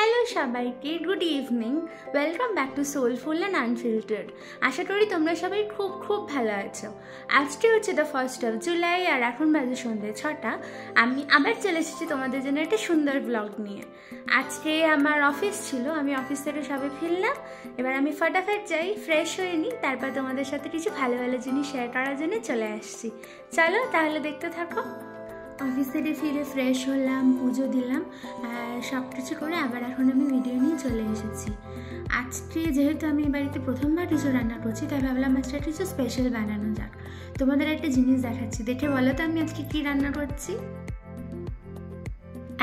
Hello সবাইকে, good evening. Welcome back to soulful and unfiltered. আশা করি তোমরা সবাই খুব খুব ভালো আছো। আজকে হচ্ছে দ্য 1st of July আর এখন বাজে সন্ধ্যে 6টা। আমি আবার চলে এসেছি তোমাদের জন্য একটা সুন্দর ব্লগ নিয়ে। আজকে আমার অফিস ছিল, আমি অফিস থেকে সবে ফিরলাম। এবার আমি ফটাফট যাই, ফ্রেশ হয়ে নিই, তারপর তোমাদের সাথে কিছু ভালো ভালো জিনিস শেয়ার করার জন্য চলে আসছি। চলো তাহলে দেখতে থাকো। অফিস থেকে ফিরে ফ্রেশ হলাম, পুজো দিলাম, সব কিছু করে আবার এখন আমি ভিডিও নিয়ে চলে এসেছি। আজকে যেহেতু আমি বাড়িতে প্রথমবার কিছু রান্না করছি, তাই ভাবলাম আজকে কিছু স্পেশাল বানানো যাক। তোমাদের একটা জিনিস দেখাচ্ছি, দেখে বলো তো আমি আজকে কি রান্না করছি।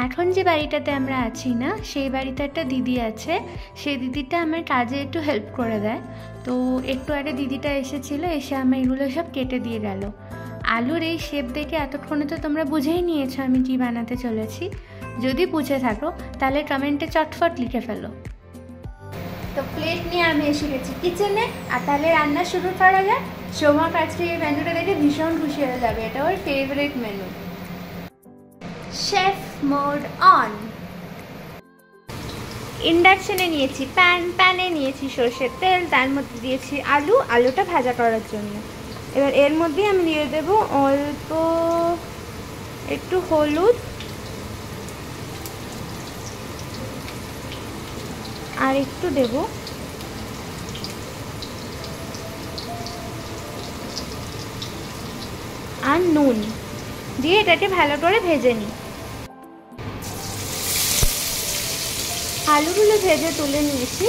এখন যে বাড়িটাতে আমরা আছি না, সেই বাড়িতে একটা দিদি আছে। সেই দিদিটা আমার কাজে একটু হেল্প করে দেয়। তো একটু আগে দিদিটা এসেছিলো, এসে আমার এগুলো সব কেটে দিয়ে গেল। আলুর এই শেপ দেখে এতক্ষণে তো তোমরা বুঝেই নিয়েছো আমি কি বানাতে চলেছি। যদি বুঝে থাকো তাহলে কমেন্টে চটফট লিখে ফেলো। তো প্লেট নিয়ে আমি এসে গেছি কিচেনে, আর তাহলে রান্না শুরু করা যাক। সোমাক আজকে এই মেনুটা দেখে ভীষণ খুশি হয়ে যাবে, এটা ওর favourite menu. Chef mode on. ইন্ডাকশনে নিয়েছি প্যানে নিয়েছি সর্ষের তেল, তার মধ্যে দিয়েছি আলুটা ভাজা করার জন্য। এবার এর মধ্যে আমি দিয়ে দেব অল্প একটু হলুদ আর একটু দেব আর নুন দিয়ে এটাকে ভালো করে ভেজে নিই। আলুগুলো ভেজে তুলে নিয়েছি।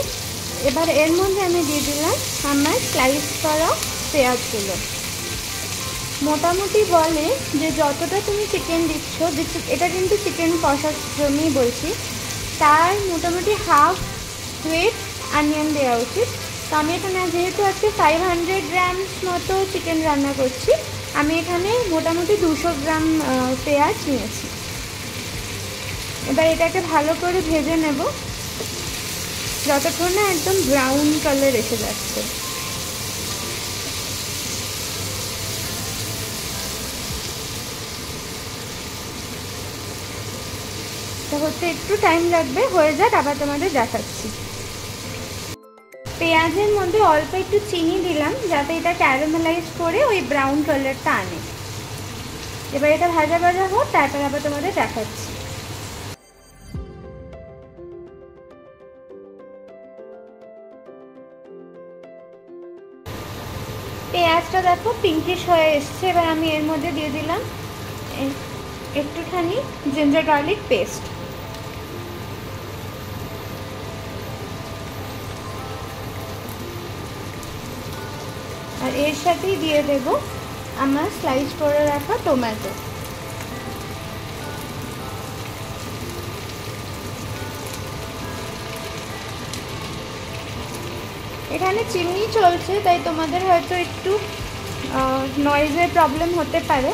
এবার এর মধ্যে আমি দিয়ে দিলাম আমার স্লাইস করা পেঁয়াজগুলো। মোটামুটি বলে যে যতটা তুমি চিকেন দিচ্ছ, এটা কিন্তু চিকেন কষার জন্যই বলছি, তার মোটামুটি হাফ ওয়েট অনিয়ন দেওয়া উচিত। তো আমি এখানে যেহেতু আজকে 500 গ্রামস মতো চিকেন রান্না করছি, আমি এখানে মোটামুটি 200 গ্রাম পেঁয়াজ নিয়েছি। এবার এটাকে ভালো করে ভেজে নেব যতক্ষণ না একদম ব্রাউন কালার এসে যাচ্ছে। হতে একটু টাইম লাগবে, হয়ে যাক, আবার তোমাদের দেখাচ্ছি। পেঁয়াজের মধ্যে অল্প একটু চিনি দিলাম যাতে এটা ক্যারামেলাইজ করে ওই ব্রাউন কালারটা আনে। এবার এটা ভাজা ভাজা হোক, তারপর আবার তোমাদের দেখাচ্ছি। পেঁয়াজটা দেখো পিঙ্কিশ হয়ে এসছে। এবার আমি এর মধ্যে দিয়ে দিলাম একটুখানি জিঞ্জার গার্লিক পেস্ট। আর এর সাথেই দিয়ে দেব আমার স্লাইস করে রাখা টমেটো। এখানে চিমনি চলছে, তাই তোমাদের হয়তো একটু নয়েজের প্রবলেম হতে পারে।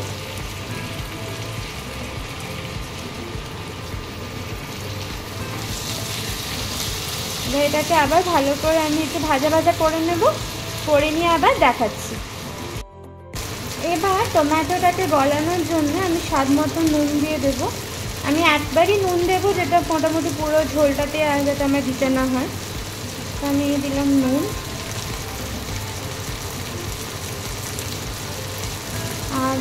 এটাকে আবার ভালো করে আমি একটু ভাজা ভাজা করে নেব, করে নিয়ে আবার দেখাচ্ছি। এবার টমেটোটাকে গলানোর জন্য আমি স্বাদ মতো নুন দিয়ে দেব। আমি একবারই নুন দেবো, যেটা মোটামুটি পুরো ঝোলটাতে আর যাতে আমার দিতে না হয়। তো আমি দিলাম নুন। আর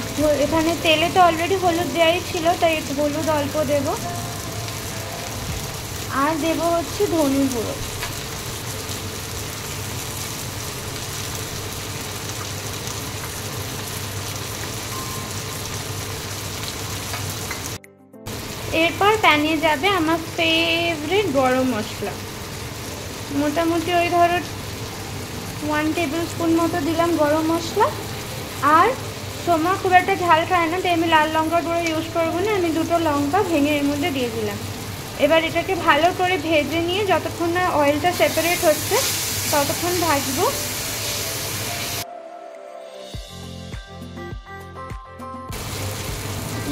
এখানে তেলে তো অলরেডি হলুদ দেওয়াই ছিল, তাই একটু হলুদ অল্প দেব। আর দেব হচ্ছে ধনে গুঁড়ো। এরপর প্যানে যাবে আমার ফেভারিট গরম মশলা। মোটামুটি ওই ধরো 1 টেবিল স্পুন মতো দিলাম গরম মশলা। আর সোমা খুব একটা ঝাল খায় না, তাই আমি লাল লঙ্কা গুঁড়ো ইউজ করবো না, আমি 2টো লঙ্কা ভেঙে এর মধ্যে দিয়ে দিলাম। এবার এটাকে ভালো করে ভেজে নিয়ে যতক্ষণ না অয়েলটা সেপারেট হচ্ছে ততক্ষণ ভাজবো।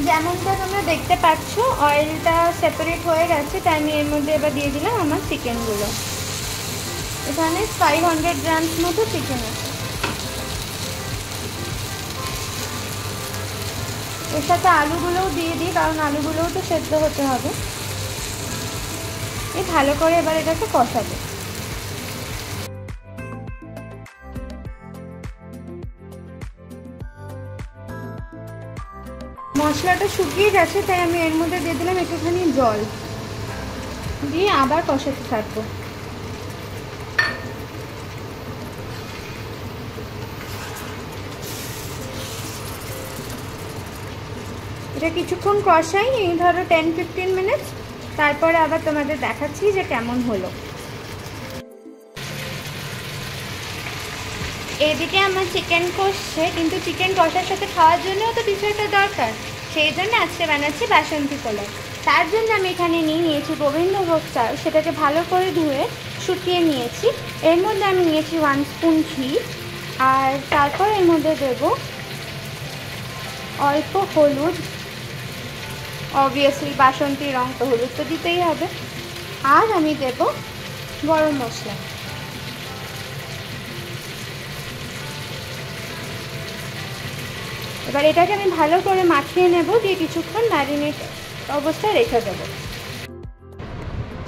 যেমনটা তোমরা দেখতে পাচ্ছ অয়েলটা সেপারেট হয়ে গেছে, তাই আমি এর মধ্যে এবার দিয়ে দিলাম আমার চিকেনগুলো। এখানে 500 গ্রামস মতো চিকেন আছে। এর সাথে আলুগুলোও দিয়ে দিই, কারণ আলুগুলোও তো সেদ্ধ হতে হবে। এই ভালো করে এবার এটাকে কষাবো। মশলাটা শুকিয়ে গেছে, তাই আমি এর মধ্যে দিয়ে দিলাম একটুখানি জল, দিয়ে আবার কষাতে থাকবো। এটা কিছুক্ষণ কষাই, এই ধরো 10-15 মিনিট, তারপরে আবার তোমাদের দেখাচ্ছি যে কেমন হলো। এদিকে আমার চিকেন কষছে, কিন্তু চিকেন কষার সাথে খাওয়ার জন্যও তো কিছু একটা দরকার, সেই জন্য আজকে বানাচ্ছি বাসন্তী পোলাও। তার জন্য আমি এখানে নিয়েছি গোবিন্দভোগ চাল, সেটাকে ভালো করে ধুয়ে শুকিয়ে নিয়েছি। এর মধ্যে আমি নিয়েছি 1 স্পুন ঘি, আর তারপর এর মধ্যে দেব অল্প হলুদ, অবভিয়াসলি বাসন্তী রং তো হলুদ তো দিতেই হবে, আর আমি দেব গরম মশলা। এবার এটাকে আমি ভালো করে মাখিয়ে নেব, দিয়ে কিছুক্ষণ ম্যারিনেট অবস্থায় রেখে দেবো।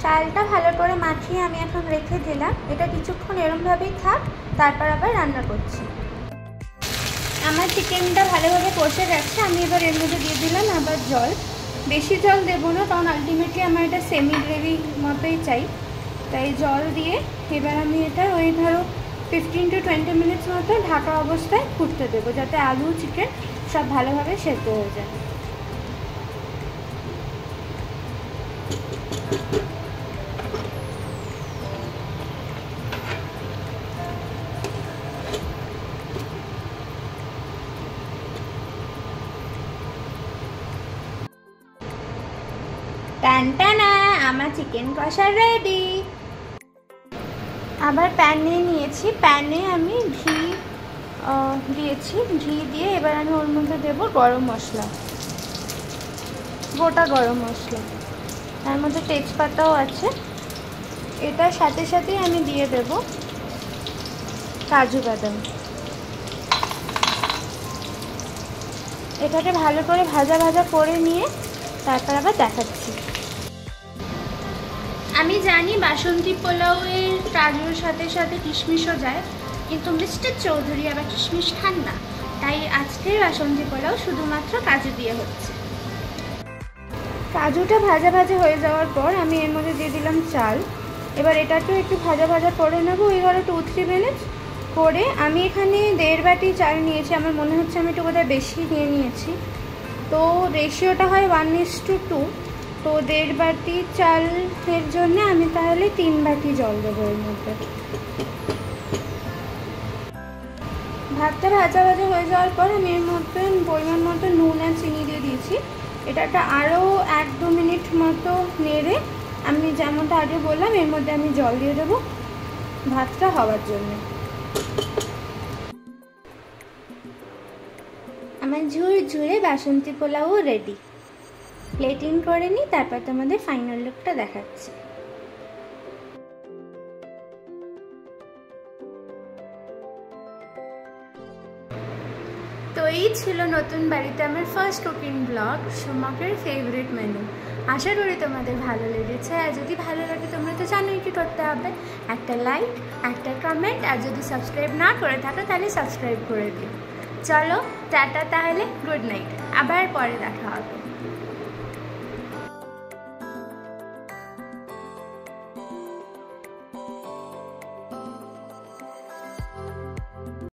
চালটা ভালো করে মাখিয়ে আমি এখন রেখে দিলাম, এটা কিছুক্ষণ এরমভাবেই থাক, তারপর আবার রান্না করছি। আমার চিকেনটা ভালোভাবে কষে গেছে, আমি এবার এর মধ্যে দিয়ে দিলাম আবার জল। বেশি জল দেবো না, কারণ আলটিমেটলি আমার এটা সেমি গ্রেভি মতোই চাই, তাই জল দিয়ে এবার আমি এটা ওই ধরো 15-20 মিনিটস মতো ঢাকা অবস্থায় ফুটতে দেবো, যাতে আলু চিকেন সব ভালোভাবে সেদ্ধ হয়ে যায়। টানটানা, আমার চিকেন কষা রেডি। আবার প্যান নিয়ে নিয়েছি, প্যানে আমি ঘি দিয়েছি, ঘি দিয়ে এবার আমি ওর মধ্যে দেবো গরম মশলা, গোটা গরম মশলা, তার মধ্যে তেজপাতাও আছে। এটার সাথে সাথেই আমি দিয়ে দেব কাজু বাদাম। এটাকে ভালো করে ভাজা ভাজা করে নিয়ে তারপর আবার দেখাচ্ছি। আমি জানি বাসন্তী পোলাওয়ের কাজুর সাথে সাথে কিশমিশও যায়, কিন্তু মিস্টার চৌধুরী আবার কিশমিশ খান না, তাই আজকের বাসন্তী পোলাও শুধুমাত্র কাজু দিয়ে হচ্ছে। কাজুটা ভাজা ভাজা হয়ে যাওয়ার পর আমি এর মধ্যে দিয়ে দিলাম চাল। এবার এটাকেও একটু ভাজা ভাজা করে নেবো, ওই ধরো 2-3 মিনিট করে। আমি এখানে 1.5 বাটি চাল নিয়েছি, আমার মনে হচ্ছে আমি একটু বোধহয় বেশি নিয়ে নিয়েছি, তো রেশিওটা হয় 1:2, তো 1.5 বাটি চালের জন্য আমি তাহলে 3 বাটি জল দেবো এর মধ্যে। ভাতটা ভাজা ভাজা হয়ে যাওয়ার পর আমি এর মধ্যে পরিমাণ মতো নুন আর চিনি দিয়ে দিয়েছি। এটাটা আরও 1-2 মিনিট মতো নেড়ে আমি যেমনটা আগে বললাম এর মধ্যে আমি জল দিয়ে দেবো ভাতটা হওয়ার জন্য। আমার ঝুরঝুরে বাসন্তী পোলাও রেডি। প্লেটিং করে নিই, তারপর তোমাদের ফাইনাল লুকটা দেখাচ্ছি। তো এই ছিল নতুন বাড়িতে আমার ফার্স্ট কুকিং ব্লগ, সোমাকের ফেভারিট মেনু। আশা করি তোমাদের ভালো লেগেছে, আর যদি ভালো লাগে তোমরা তো জানোই কি করতে হবে, একটা লাইক, একটা কমেন্ট, আর যদি সাবস্ক্রাইব না করে থাকো তাহলে সাবস্ক্রাইব করে দিও। চলো টাটা, তাহলে গুড নাইট, আবার পরে দেখা হবে।